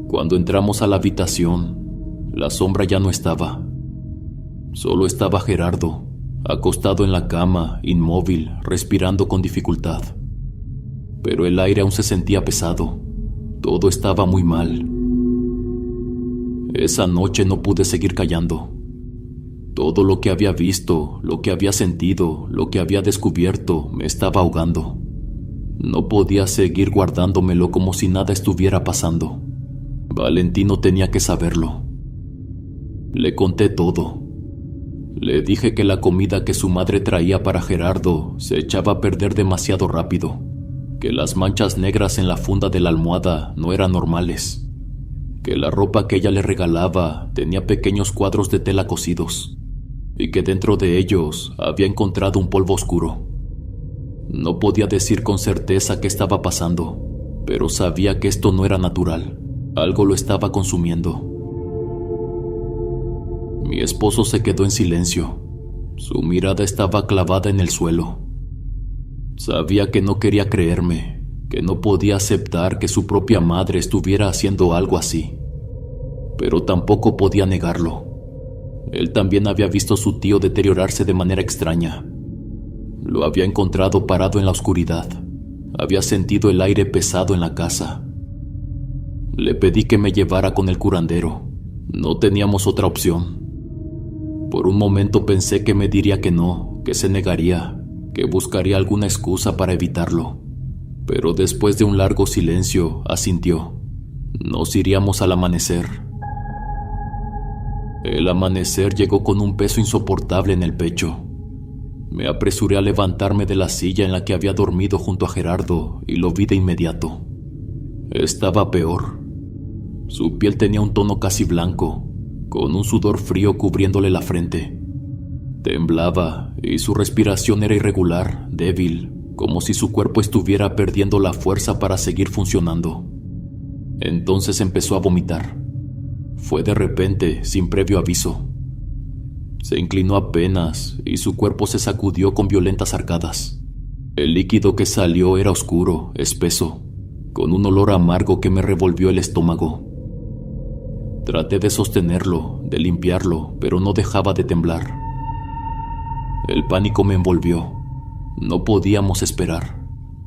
Cuando entramos a la habitación, la sombra ya no estaba. Solo estaba Gerardo, acostado en la cama, inmóvil, respirando con dificultad. Pero el aire aún se sentía pesado. Todo estaba muy mal. Esa noche no pude seguir callando. Todo lo que había visto, lo que había sentido, lo que había descubierto, me estaba ahogando. No podía seguir guardándomelo como si nada estuviera pasando. Valentino tenía que saberlo. Le conté todo. Le dije que la comida que su madre traía para Gerardo se echaba a perder demasiado rápido, que las manchas negras en la funda de la almohada no eran normales, que la ropa que ella le regalaba tenía pequeños cuadros de tela cosidos y que dentro de ellos había encontrado un polvo oscuro. No podía decir con certeza qué estaba pasando, pero sabía que esto no era natural. Algo lo estaba consumiendo. Mi esposo se quedó en silencio. Su mirada estaba clavada en el suelo. Sabía que no quería creerme, que no podía aceptar que su propia madre estuviera haciendo algo así. Pero tampoco podía negarlo. Él también había visto a su tío deteriorarse de manera extraña. Lo había encontrado parado en la oscuridad. Había sentido el aire pesado en la casa. Le pedí que me llevara con el curandero. No teníamos otra opción. Por un momento pensé que me diría que no, que se negaría, que buscaría alguna excusa para evitarlo. Pero después de un largo silencio, asintió. Nos iríamos al amanecer. El amanecer llegó con un peso insoportable en el pecho. Me apresuré a levantarme de la silla en la que había dormido junto a Gerardo y lo vi de inmediato. Estaba peor. Su piel tenía un tono casi blanco, con un sudor frío cubriéndole la frente. Temblaba y su respiración era irregular, débil, como si su cuerpo estuviera perdiendo la fuerza para seguir funcionando. Entonces empezó a vomitar. Fue de repente, sin previo aviso. Se inclinó apenas y su cuerpo se sacudió con violentas arcadas. El líquido que salió era oscuro, espeso, con un olor amargo que me revolvió el estómago. Traté de sostenerlo, de limpiarlo, pero no dejaba de temblar. El pánico me envolvió. No podíamos esperar.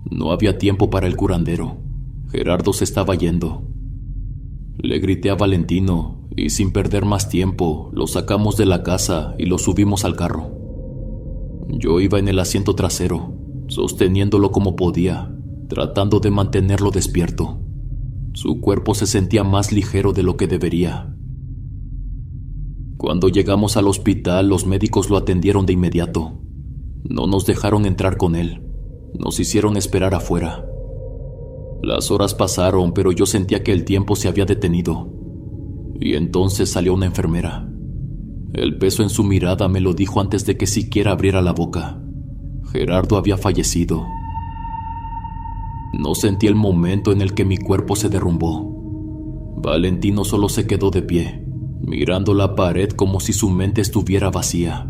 No había tiempo para el curandero. Gerardo se estaba yendo. Le grité a Valentino y sin perder más tiempo lo sacamos de la casa y lo subimos al carro. Yo iba en el asiento trasero, sosteniéndolo como podía, tratando de mantenerlo despierto. Su cuerpo se sentía más ligero de lo que debería. Cuando llegamos al hospital, los médicos lo atendieron de inmediato. No nos dejaron entrar con él. Nos hicieron esperar afuera. Las horas pasaron, pero yo sentía que el tiempo se había detenido. Y entonces salió una enfermera. El peso en su mirada me lo dijo antes de que siquiera abriera la boca. Gerardo había fallecido. No sentí el momento en el que mi cuerpo se derrumbó. Valentino solo se quedó de pie, mirando la pared como si su mente estuviera vacía.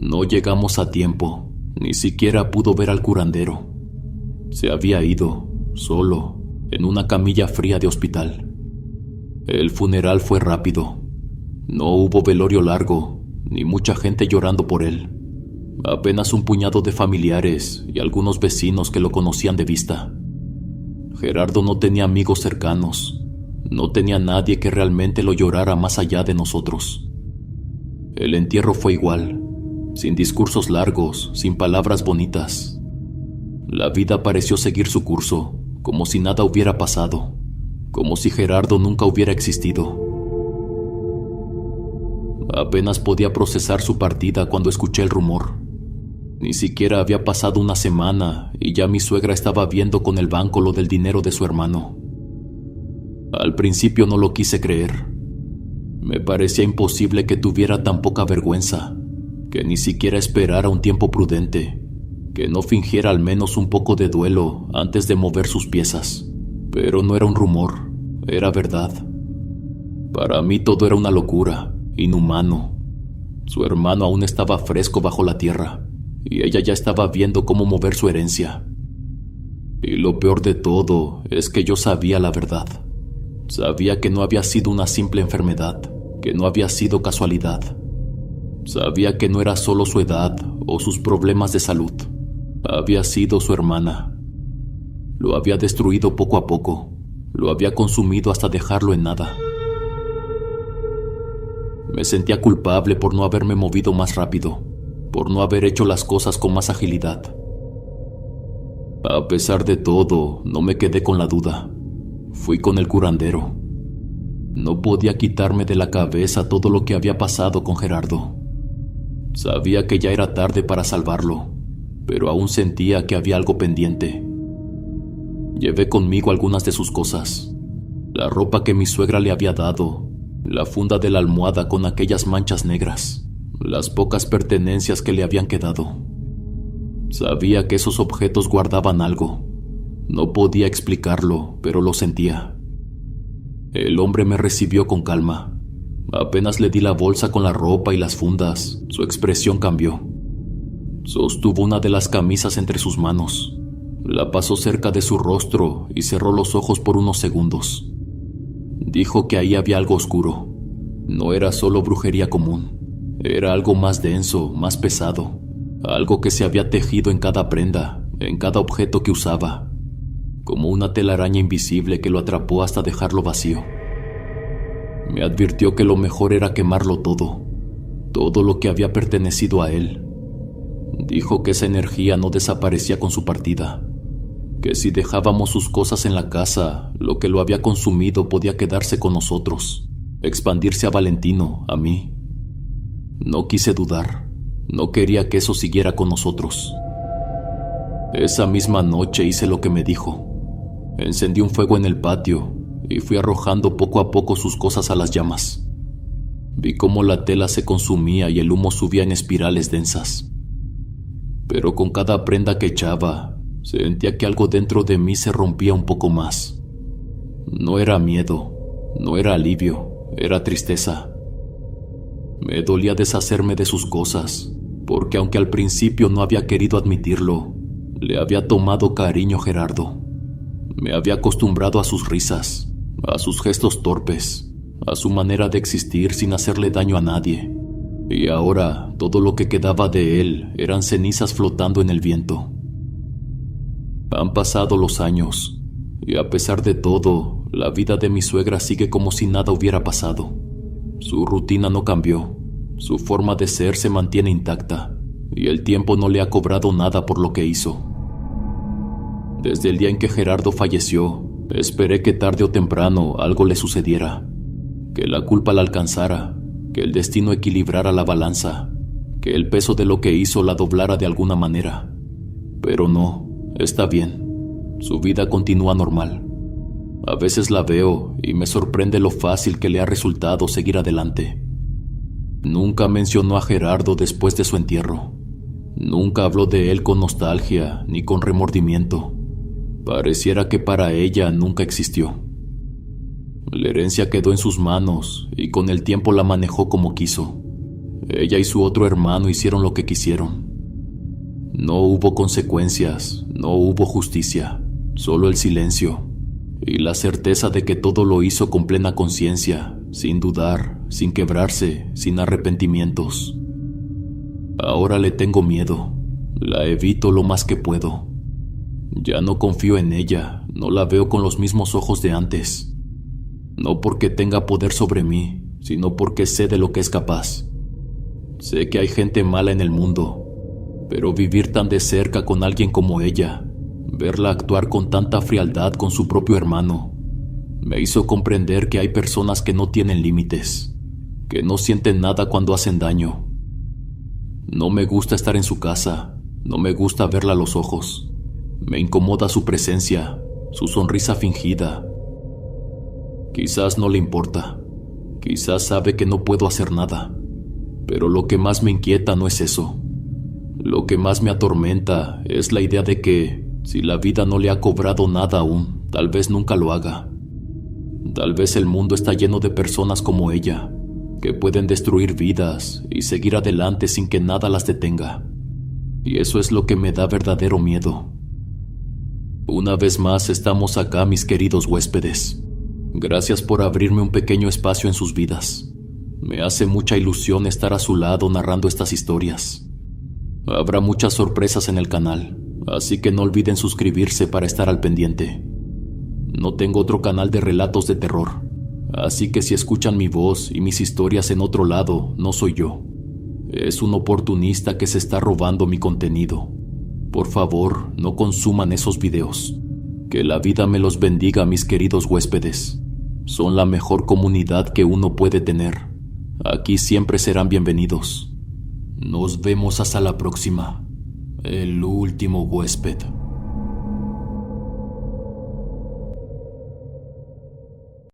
No llegamos a tiempo, ni siquiera pudo ver al curandero. Se había ido, solo, en una camilla fría de hospital. El funeral fue rápido. No hubo velorio largo, ni mucha gente llorando por él. Apenas un puñado de familiares y algunos vecinos que lo conocían de vista. Gerardo no tenía amigos cercanos. No tenía nadie que realmente lo llorara más allá de nosotros. El entierro fue igual, sin discursos largos, sin palabras bonitas. La vida pareció seguir su curso, como si nada hubiera pasado, como si Gerardo nunca hubiera existido. Apenas podía procesar su partida cuando escuché el rumor. Ni siquiera había pasado una semana y ya mi suegra estaba viendo con el banco lo del dinero de su hermano. Al principio no lo quise creer. Me parecía imposible que tuviera tan poca vergüenza, que ni siquiera esperara un tiempo prudente, que no fingiera al menos un poco de duelo antes de mover sus piezas. Pero no era un rumor, era verdad. Para mí todo era una locura, inhumano. Su hermano aún estaba fresco bajo la tierra, y ella ya estaba viendo cómo mover su herencia. Y lo peor de todo es que yo sabía la verdad. Sabía que no había sido una simple enfermedad, que no había sido casualidad. Sabía que no era solo su edad o sus problemas de salud. Había sido su hermana. Lo había destruido poco a poco. Lo había consumido hasta dejarlo en nada. Me sentía culpable por no haberme movido más rápido, por no haber hecho las cosas con más agilidad. A pesar de todo, no me quedé con la duda. Fui con el curandero. No podía quitarme de la cabeza todo lo que había pasado con Gerardo. Sabía que ya era tarde para salvarlo, pero aún sentía que había algo pendiente. Llevé conmigo algunas de sus cosas. La ropa que mi suegra le había dado, la funda de la almohada con aquellas manchas negras, las pocas pertenencias que le habían quedado. Sabía que esos objetos guardaban algo. No podía explicarlo, pero lo sentía. El hombre me recibió con calma. Apenas le di la bolsa con la ropa y las fundas, su expresión cambió. Sostuvo una de las camisas entre sus manos, la pasó cerca de su rostro y cerró los ojos por unos segundos. Dijo que ahí había algo oscuro. No era solo brujería común, era algo más denso, más pesado, algo que se había tejido en cada prenda, en cada objeto que usaba, como una telaraña invisible que lo atrapó hasta dejarlo vacío. Me advirtió que lo mejor era quemarlo todo lo que había pertenecido a él. Dijo que esa energía no desaparecía con su partida, que si dejábamos sus cosas en la casa, lo que lo había consumido podía quedarse con nosotros, expandirse a Valentino, a mí. No quise dudar, no quería que eso siguiera con nosotros. Esa misma noche hice lo que me dijo. Encendí un fuego en el patio y fui arrojando poco a poco sus cosas a las llamas. Vi cómo la tela se consumía y el humo subía en espirales densas. Pero con cada prenda que echaba, sentía que algo dentro de mí se rompía un poco más. No era miedo, no era alivio, era tristeza. Me dolía deshacerme de sus cosas, porque aunque al principio no había querido admitirlo, le había tomado cariño a Gerardo. Me había acostumbrado a sus risas, a sus gestos torpes, a su manera de existir sin hacerle daño a nadie. Y ahora todo lo que quedaba de él eran cenizas flotando en el viento. Han pasado los años, y a pesar de todo, la vida de mi suegra sigue como si nada hubiera pasado. Su rutina no cambió, su forma de ser se mantiene intacta, y el tiempo no le ha cobrado nada por lo que hizo. Desde el día en que Gerardo falleció, esperé que tarde o temprano algo le sucediera, que la culpa la alcanzara, que el destino equilibrara la balanza, que el peso de lo que hizo la doblara de alguna manera. Pero no, está bien. Su vida continúa normal. A veces la veo y me sorprende lo fácil que le ha resultado seguir adelante. Nunca mencionó a Gerardo después de su entierro. Nunca habló de él con nostalgia ni con remordimiento. Pareciera que para ella nunca existió. La herencia quedó en sus manos y con el tiempo la manejó como quiso. Ella y su otro hermano hicieron lo que quisieron. No hubo consecuencias, no hubo justicia, solo el silencio y la certeza de que todo lo hizo con plena conciencia, sin dudar, sin quebrarse, sin arrepentimientos. Ahora le tengo miedo, la evito lo más que puedo. Ya no confío en ella, no la veo con los mismos ojos de antes. No porque tenga poder sobre mí, sino porque sé de lo que es capaz. Sé que hay gente mala en el mundo, pero vivir tan de cerca con alguien como ella, verla actuar con tanta frialdad con su propio hermano, me hizo comprender que hay personas que no tienen límites, que no sienten nada cuando hacen daño. No me gusta estar en su casa, no me gusta verla a los ojos. Me incomoda su presencia, su sonrisa fingida. Quizás no le importa, quizás sabe que no puedo hacer nada, pero lo que más me inquieta no es eso. Lo que más me atormenta es la idea de que, si la vida no le ha cobrado nada aún, tal vez nunca lo haga. Tal vez el mundo está lleno de personas como ella, que pueden destruir vidas y seguir adelante sin que nada las detenga. Y eso es lo que me da verdadero miedo. Una vez más estamos acá, mis queridos huéspedes. Gracias por abrirme un pequeño espacio en sus vidas. Me hace mucha ilusión estar a su lado narrando estas historias. Habrá muchas sorpresas en el canal, así que no olviden suscribirse para estar al pendiente. No tengo otro canal de relatos de terror, así que si escuchan mi voz y mis historias en otro lado, no soy yo. Es un oportunista que se está robando mi contenido. Por favor, no consuman esos videos. Que la vida me los bendiga, mis queridos huéspedes. Son la mejor comunidad que uno puede tener. Aquí siempre serán bienvenidos. Nos vemos hasta la próxima. El último huésped.